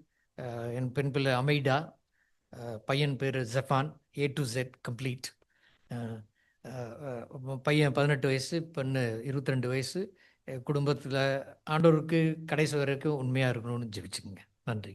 என் பெண் பிள்ளை அமைடா, பையன் பேர் ஜெஃபான், A to Z கம்ப்ளீட். பையன் 18 வயசு, பெண்ணு 22 வயசு. குடும்பத்தில் ஆண்டவருக்கு கடைசி வரைக்கும் உண்மையாக இருக்கணும்னு ஜெபிச்சுக்கோங்க. நன்றி.